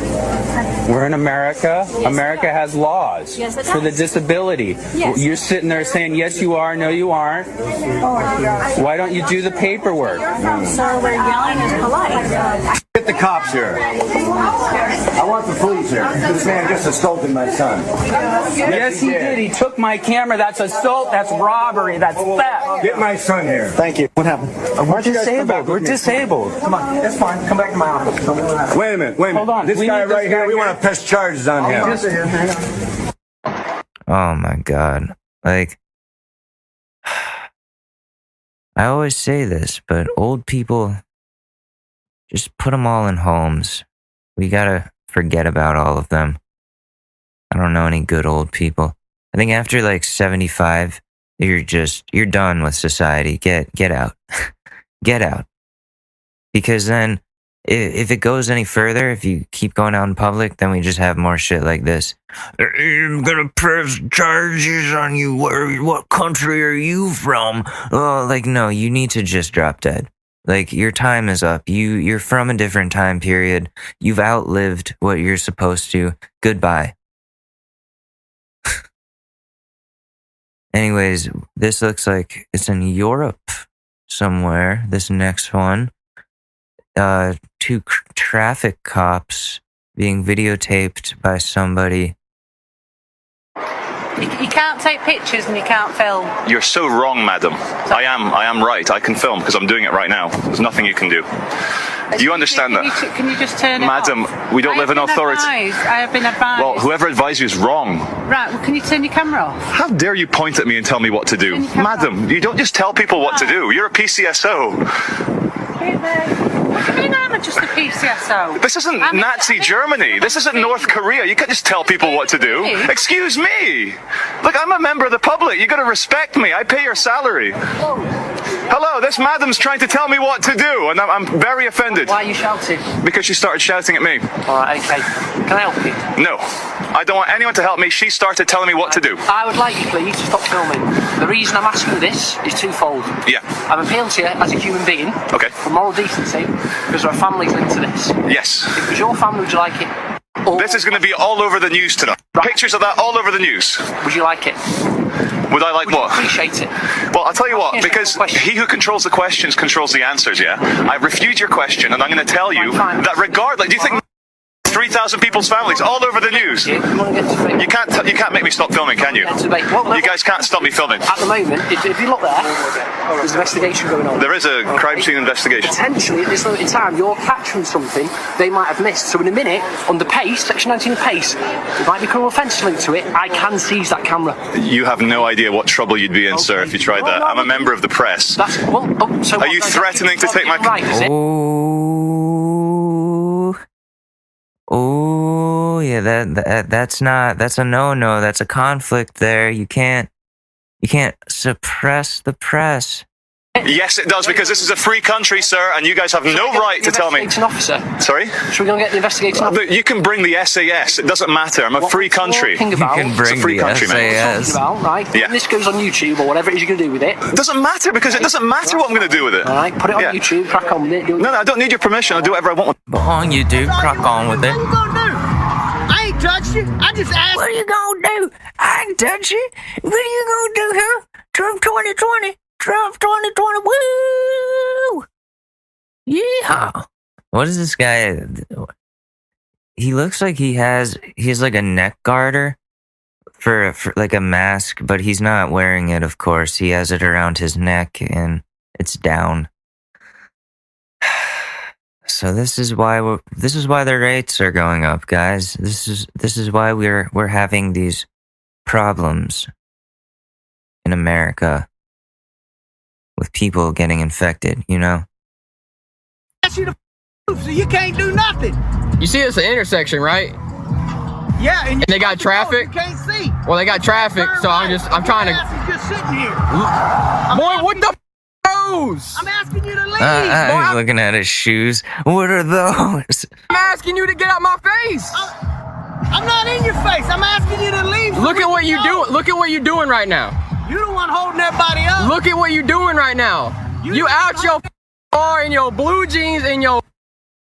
We're in America. America has laws for the disability. Yes. You're sitting there saying, yes, you are, no, you aren't. Why don't you do the paperwork? Sir, we're yelling is polite. Get the cops here. I want the police here. This man just assaulted my son. Yes, he did. He took my camera. That's assault. That's robbery. That's theft. Get my son here. Thank you. What happened? We're disabled. We're disabled. Come on, that's fine. Come back to my office. Tell me what happened. Wait a minute. Wait a minute. Hold on. This We guy need this right here, guy we here. want to press charges on him. Just hang on. Oh my god. Like, I always say this, but old people, just put them all in homes. We gotta forget about all of them. I don't know any good old people. I think after like 75, you're done with society. Get out. Get out. Because then, if it goes any further, if you keep going out in public, then we just have more shit like this. I'm gonna press charges on you. What country are you from? Like, no, you need to just drop dead. Like, your time is up. You're from a different time period. You've outlived what you're supposed to. Goodbye. Anyways, this looks like it's in Europe somewhere, this next one. Two traffic cops being videotaped by somebody. You can't take pictures and you can't film. You're so wrong, madam. I am right. I can film because I'm doing it right now. There's nothing you can do. Do you understand that? Can you just turn it Madam, off? we don't live in authority. I have been advised. Well, whoever advised you is wrong. Right, well, can you turn your camera off? How dare you point at me and tell me what to do? Turn your camera Madam, you don't just tell people what to do. You're a PCSO. What do you mean I'm just a PCSO? This isn't Nazi Germany. This isn't North Korea. You can't just tell people what to do. Excuse me. Look, I'm a member of the public. You got to respect me. I pay your salary. Hello, this madam's trying to tell me what to do, and I'm very offended. Why are you shouting? Because she started shouting at me. All right, okay. Can I help you? No. I don't want anyone to help me. She started telling me what to do. I would like you, please, to stop filming. The reason I'm asking this is twofold. Yeah. I'm appealing to you as a human being. Okay. For moral decency, because there are families linked to this. Yes. If it was your family, would you like it? This is going to be all over the news tonight. Right. Pictures of that all over the news. Would you like it? Would I like what? Appreciate it. Well, I'll tell you what, Here's because the question. he who controls the questions controls the answers, yeah? I refute your question, and I'm going to tell you Fine. that regardless, do you think 3,000 people's families all over the news? You want to get to debate? You can't make me stop filming, can you? Get to debate. Well, You guys can't stop me filming. At the moment, if you look there, there's an investigation going on. There is a crime scene investigation. Potentially, at this moment in time, you're capturing something they might have missed. So in a minute, under PACE, Section 19 of PACE, there might be criminal offence linked to it. I can seize that camera. You have no idea what trouble you'd be in, sir, if you tried that. I'm a member of the press. That's well. So Are you threatening to take my? Right, is it? Oh, yeah, that's a no-no. That's a conflict there. You can't suppress the press. Yes, it does, because this is a free country, sir, and you guys have no right to tell me. Officer. Sorry? Should we go and get the investigating officer? You can bring the SAS. It doesn't matter. I'm a free country. You can bring It's a free the country, man. SAS. About, right? Yeah. When this goes on YouTube or whatever it is you're going to do with it. It doesn't matter, because it doesn't matter what I'm going to do with it. All right, put it on Yeah. YouTube, crack on with it. No, I don't need your permission. I'll do whatever I want with it. Go on YouTube, crack on with it. What you gonna do? I ain't touched you. I just asked. What are you gonna do? I ain't touch you. What are you gonna do, huh? Trump 2020. Trump 2020. Woo! Yeah. What is this guy? He looks like he's like a neck garter for like a mask, but he's not wearing it, of course. He has it around his neck and it's down. So this is why the rates are going up, guys. This is why we're having these problems in America with people getting infected, you know? Ask you to so you can't do nothing. You see it's an intersection, right? Yeah, and they got traffic? You can't see. Well, they got traffic, so I'm trying to. Just sitting here. Boy, what the those? I'm asking you to leave. I'm looking at his shoes. What are those? I'm asking you to get out my face. I'm not in your face. I'm asking you to leave. Look at what you do. Look at what you're doing right now. You the one holding everybody up. Look at what you're doing right now. You out your car in your blue jeans and your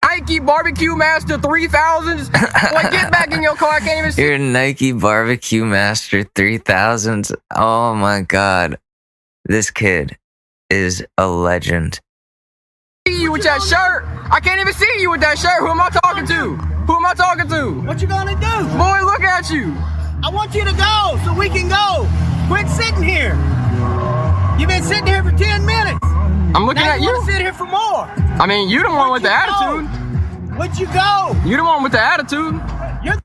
Nike Barbecue Master 3000s. Like, get back in your car. I can't even see Your Nike Barbecue Master 3000s. Oh my god. This kid is a legend. you with that shirt. I can't even see you with that shirt. Who am I talking to? Who am I talking to? What you gonna do? Boy, look at you. I want you to go so we can go. Quit sitting here. You've been sitting here for 10 minutes. I'm looking now at you. You want to sit here for more. I mean, you the one with the attitude. Where'd you go? You the one with the attitude. You're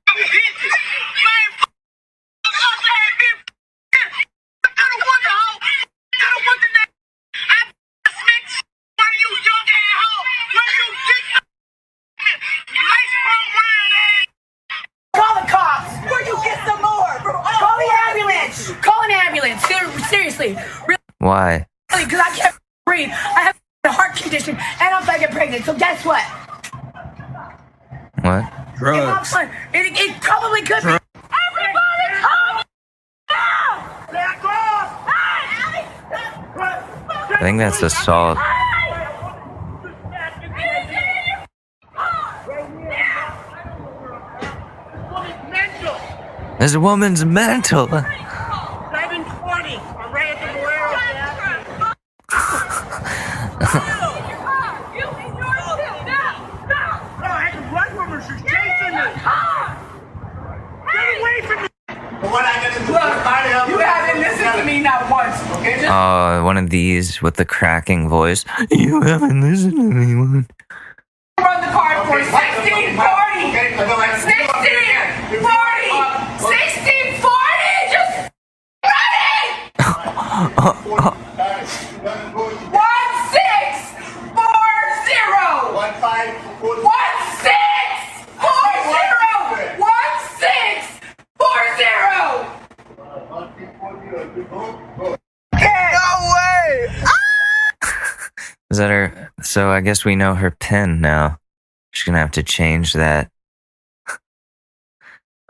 Call the cops. Where you get some more? Call the ambulance. Call an ambulance. Seriously. Why? Really, because I can't breathe. I have a heart condition and I'm fucking pregnant. So guess what? What? Drugs. It probably could be. Everybody come now! Back off! I think that's assault. This woman's mental. 7:20. I'm right at the Blasio. No, I had the blood rumors. She's chasing me. Get away from me. What I gotta do? Look, you haven't listened to me not once. Okay? Oh, one of these with the cracking voice. You haven't listened to me one. Run the card for 1640. 1640. 1640. Just run it. 1640. No way! Is that her? So I guess we know her pin now. She's gonna have to change that.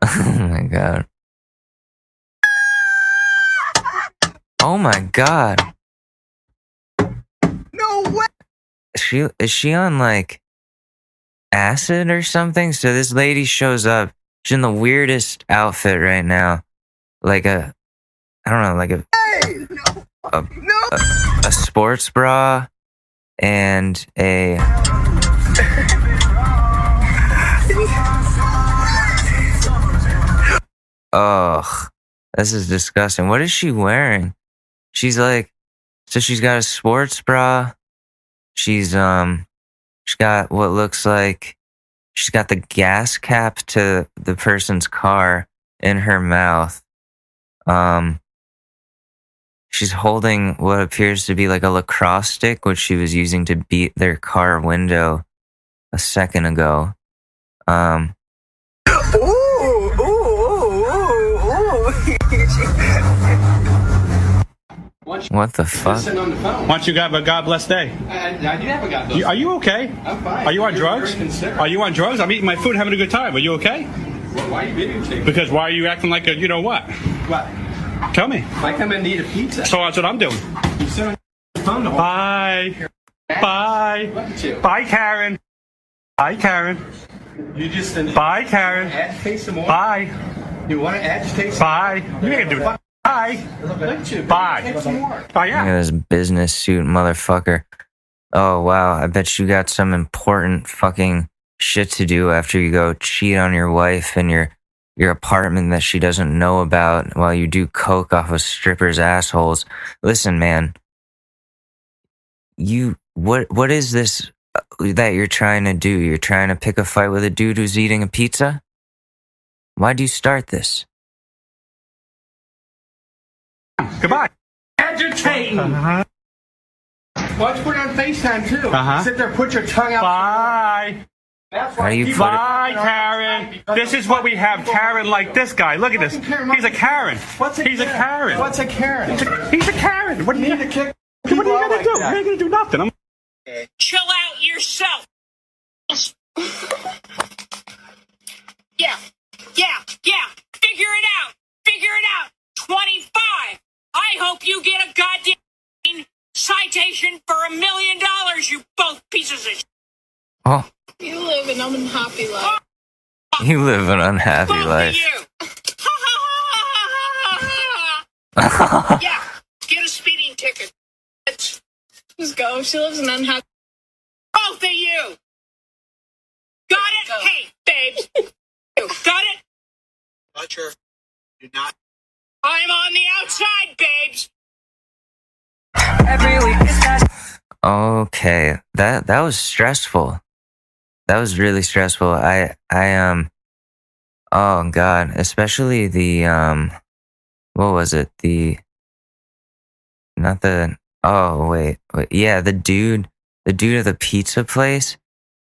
Oh my god. Oh my god. No way! Is she on like acid or something? So this lady shows up. She's in the weirdest outfit right now. Like a, I don't know, like a sports bra and a. Ugh, this is disgusting. What is she wearing? She's like, so she's got a sports bra. She's got what looks like, she's got the gas cap to the person's car in her mouth. She's holding what appears to be like a lacrosse stick, which she was using to beat their car window a second ago. What the fuck? Why don't you have a God bless day? I do have a God bless day. Are you okay? I'm fine. Are you on drugs? Are you on drugs? I'm eating my food, having a good time. Are you okay? Why are you videotaping? Because why are you acting like a you know what? What? Tell me. I come and eat a pizza. So that's what I'm doing. You sit on your phone the whole Bye. Bye. Look at you. Bye, Karen. Bye, Karen. You just Bye, Karen. agitate some more. Bye. You want to agitate some Bye. You ain't gonna do that. Bye. Look at you. Bye. Agitate some more. Oh Look yeah. at this business suit motherfucker. Oh wow, I bet you got some important fucking shit to do after you go cheat on your wife in your apartment that she doesn't know about while you do coke off of strippers' assholes. Listen, man. What is this that you're trying to do? You're trying to pick a fight with a dude who's eating a pizza? Why'd you start this? Goodbye. Agitating. Why don't you put it on FaceTime too? Sit there, put your tongue out. Bye. That's How do you put it? Bye, Karen. This is what we have. Karen like this guy. Look at this. He's a Karen. He's a Karen. What's a Karen? He's a Karen. What do you need to kick? What are you gonna do? You ain't gonna do nothing. Chill out yourself. Yeah. Figure it out. 25. I hope you get a goddamn citation for $1 million, you both pieces of shit. Oh. You an unhappy life. You live an unhappy life. Yeah, get a speeding ticket. Just go. She lives an unhappy. Both of you. Got it? Go. Hey, babes. Got it? Not sure. Do not. I'm on the outside, babes. Every week is that. Okay, that was stressful. That was really stressful. Oh God, especially the what was it? Yeah, the dude of the pizza place.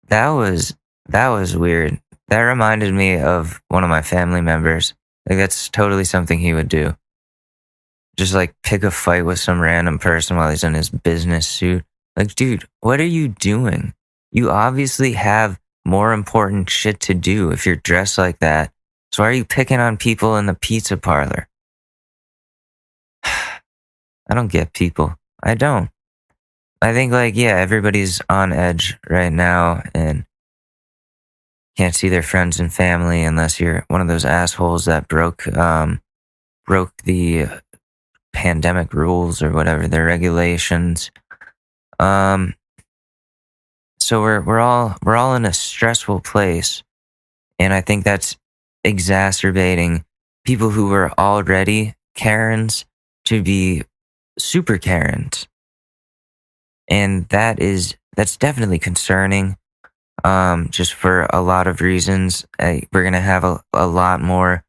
That was weird. That reminded me of one of my family members. Like, that's totally something he would do. Just like pick a fight with some random person while he's in his business suit. Like, dude, what are you doing? You obviously have more important shit to do if you're dressed like that. So why are you picking on people in the pizza parlor? I don't get people. I don't. I think, like, yeah, everybody's on edge right now and can't see their friends and family unless you're one of those assholes that broke the pandemic rules or whatever, their regulations. So we're all in a stressful place, and I think that's exacerbating people who were already Karens to be super Karens. And that's definitely concerning. Just for a lot of reasons. We're going to have a lot more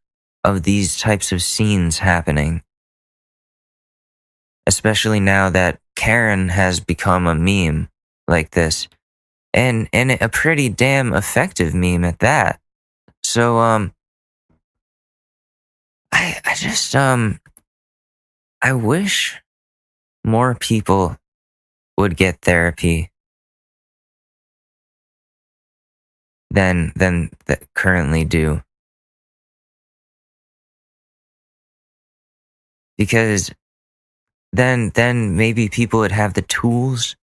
of these types of scenes happening. Especially now that Karen has become a meme like this. And a pretty damn effective meme at that. So, I just, I wish more people would get therapy than that currently do. Because then maybe people would have the tools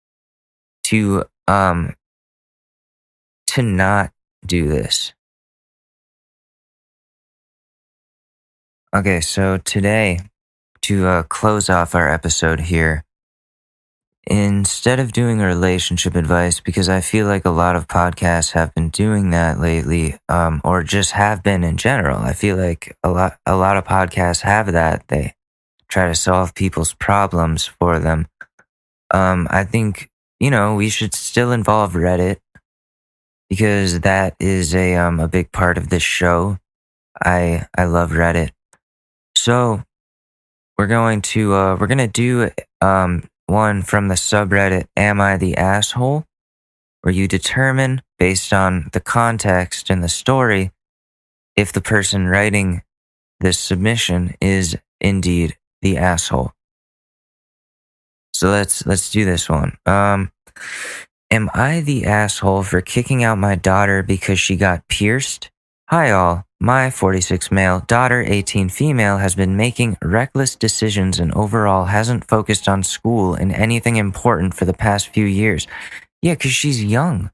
to not do this. Okay, so today, to close off our episode here, instead of doing a relationship advice, because I feel like a lot of podcasts have been doing that lately, or just have been in general. I feel like a lot of podcasts have that. They try to solve people's problems for them. I think, we should still involve Reddit, because that is a big part of this show. I love Reddit. So we're gonna do one from the subreddit Am I the Asshole? Where you determine, based on the context and the story, if the person writing this submission is indeed the asshole. So let's do this one. Am I the asshole for kicking out my daughter because she got pierced? Hi all, my 46 male, daughter 18 female has been making reckless decisions and overall hasn't focused on school and anything important for the past few years. Yeah, because she's young.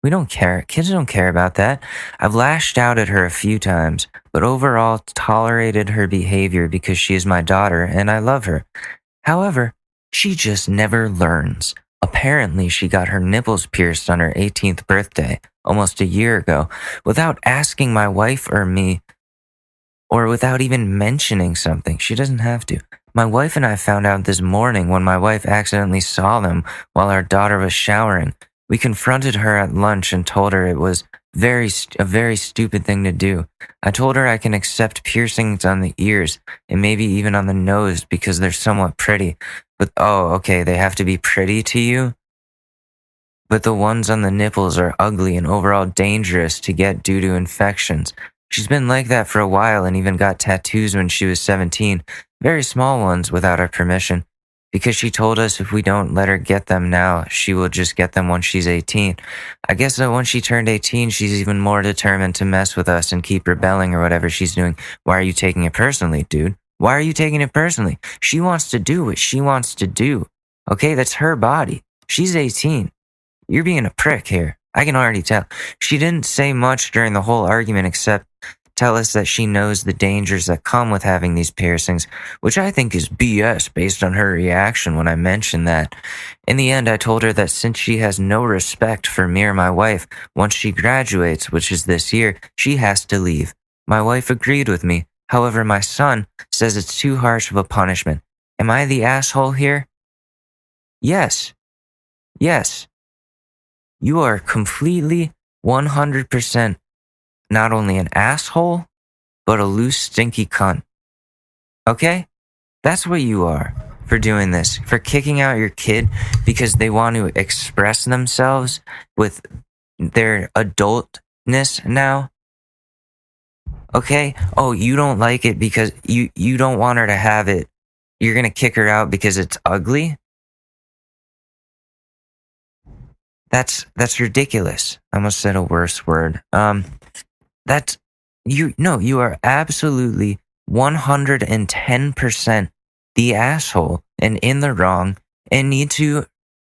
We don't care. Kids don't care about that. I've lashed out at her a few times, but overall tolerated her behavior because she is my daughter and I love her. However, she just never learns. Apparently, she got her nipples pierced on her 18th birthday, almost a year ago, without asking my wife or me, or without even mentioning something. She doesn't have to. My wife and I found out this morning when my wife accidentally saw them while our daughter was showering. We confronted her at lunch and told her it was a very stupid thing to do. I told her I can accept piercings on the ears and maybe even on the nose because they're somewhat pretty. But okay, they have to be pretty to you? But the ones on the nipples are ugly and overall dangerous to get due to infections. She's been like that for a while and even got tattoos when she was 17, very small ones without our permission. Because she told us if we don't let her get them now, she will just get them when she's 18. I guess that once she turned 18, she's even more determined to mess with us and keep rebelling or whatever she's doing. Why are you taking it personally, dude? Why are you taking it personally? She wants to do what she wants to do. Okay, that's her body. She's 18. You're being a prick here. I can already tell. She didn't say much during the whole argument except tell us that she knows the dangers that come with having these piercings, which I think is BS based on her reaction when I mentioned that. In the end, I told her that since she has no respect for me or my wife, once she graduates, which is this year, she has to leave. My wife agreed with me. However, my son says it's too harsh of a punishment. Am I the asshole here? Yes. Yes. You are completely 100% not only an asshole, but a loose, stinky cunt. Okay? That's what you are for doing this, for kicking out your kid because they want to express themselves with their adultness now. Okay? Oh, you don't like it because you don't want her to have it. You're going to kick her out because it's ugly? That's ridiculous. I almost said a worse word. You are absolutely 110% the asshole and in the wrong and need to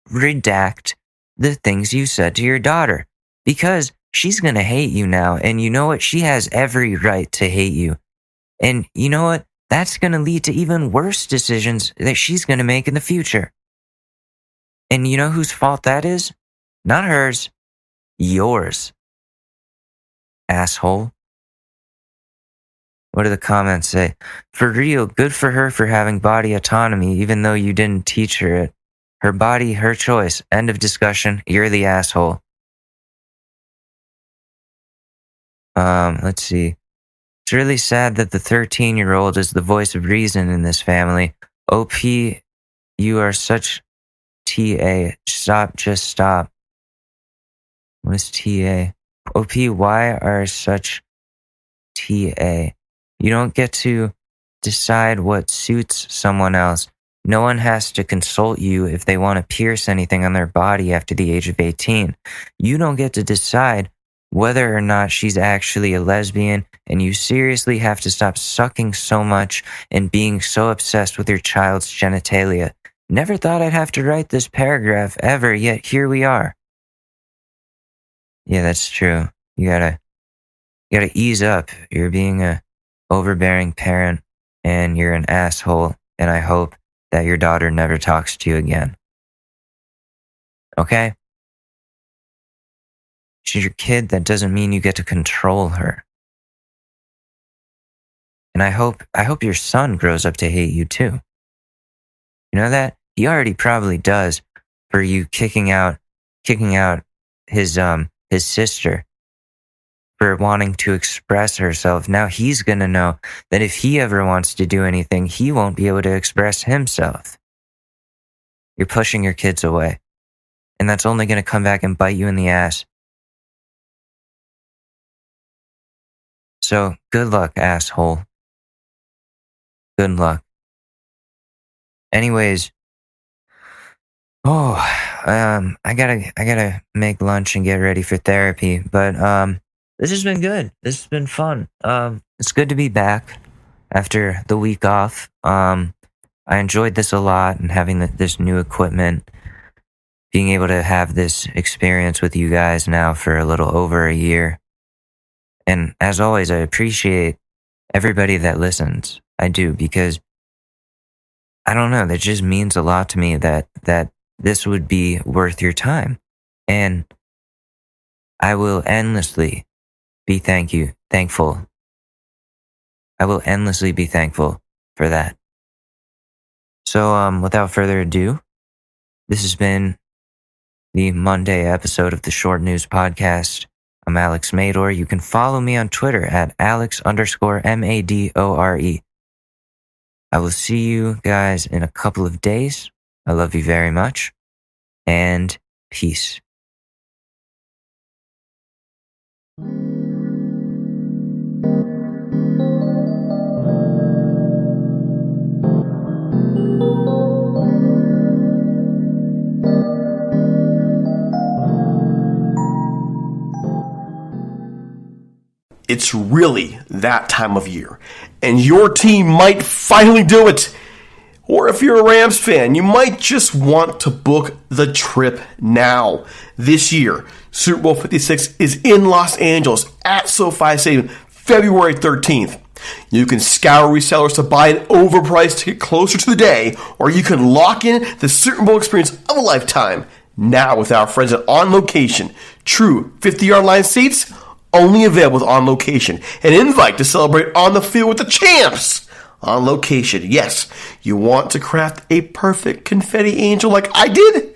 redact the things you said to your daughter because she's going to hate you now. And you know what? She has every right to hate you. And you know what? That's going to lead to even worse decisions that she's going to make in the future. And you know whose fault that is? Not hers. Yours. Asshole. What do the comments say? For real, good for her for having body autonomy, even though you didn't teach her it. Her body, her choice. End of discussion. You're the asshole. Let's see. It's really sad that the 13-year-old is the voice of reason in this family. OP, you are such TA. Just stop. What is TA? OP, why are such TA? You don't get to decide what suits someone else. No one has to consult you if they want to pierce anything on their body after the age of 18. You don't get to decide whether or not she's actually a lesbian, and you seriously have to stop sucking so much and being so obsessed with your child's genitalia. Never thought I'd have to write this paragraph ever, yet here we are. Yeah, that's true. You gotta ease up. You're being a overbearing parent and you're an asshole, and I hope that your daughter never talks to you again. Okay? She's your kid. That doesn't mean you get to control her. And I hope your son grows up to hate you too. You know that? He already probably does for you kicking out his sister for wanting to express herself. Now he's going to know that if he ever wants to do anything, he won't be able to express himself. You're pushing your kids away. And that's only going to come back and bite you in the ass. So, good luck, asshole. Good luck. Anyways, I gotta make lunch and get ready for therapy, but this has been good. This has been fun. It's good to be back after the week off. I enjoyed this a lot, and having this new equipment, being able to have this experience with you guys now for a little over a year. And as always, I appreciate everybody that listens. I do, because I don't know, that just means a lot to me that this would be worth your time. And I will endlessly be thankful. I will endlessly be thankful for that. So, without further ado, this has been the Monday episode of the Short News Podcast. I'm Alex Mador. You can follow me on Twitter at Alex_Madore. I will see you guys in a couple of days. I love you very much. And peace. It's really that time of year, and your team might finally do it. Or if you're a Rams fan, you might just want to book the trip now. This year, Super Bowl 56 is in Los Angeles at SoFi Stadium, February 13th. You can scour resellers to buy an overpriced ticket closer to the day, or you can lock in the Super Bowl experience of a lifetime. Now with our friends at On Location. True 50-yard line seats, only available with On Location. An invite to celebrate on the field with the champs. On Location. Yes, you want to craft a perfect confetti angel like I did?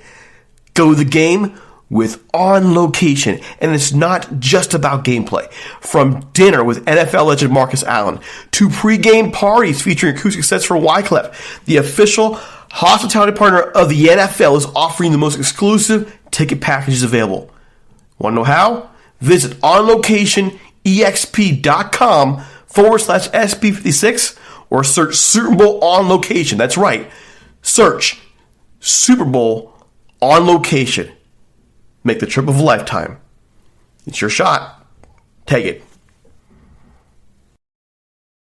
Go to the game with On Location. And it's not just about gameplay. From dinner with NFL legend Marcus Allen to pregame parties featuring acoustic sets for Wyclef, the official hospitality partner of the NFL is offering the most exclusive ticket packages available. Want to know how? Visit onlocationexp.com/SB56 or search Super Bowl On Location. That's right. Search Super Bowl On Location. Make the trip of a lifetime. It's your shot. Take it.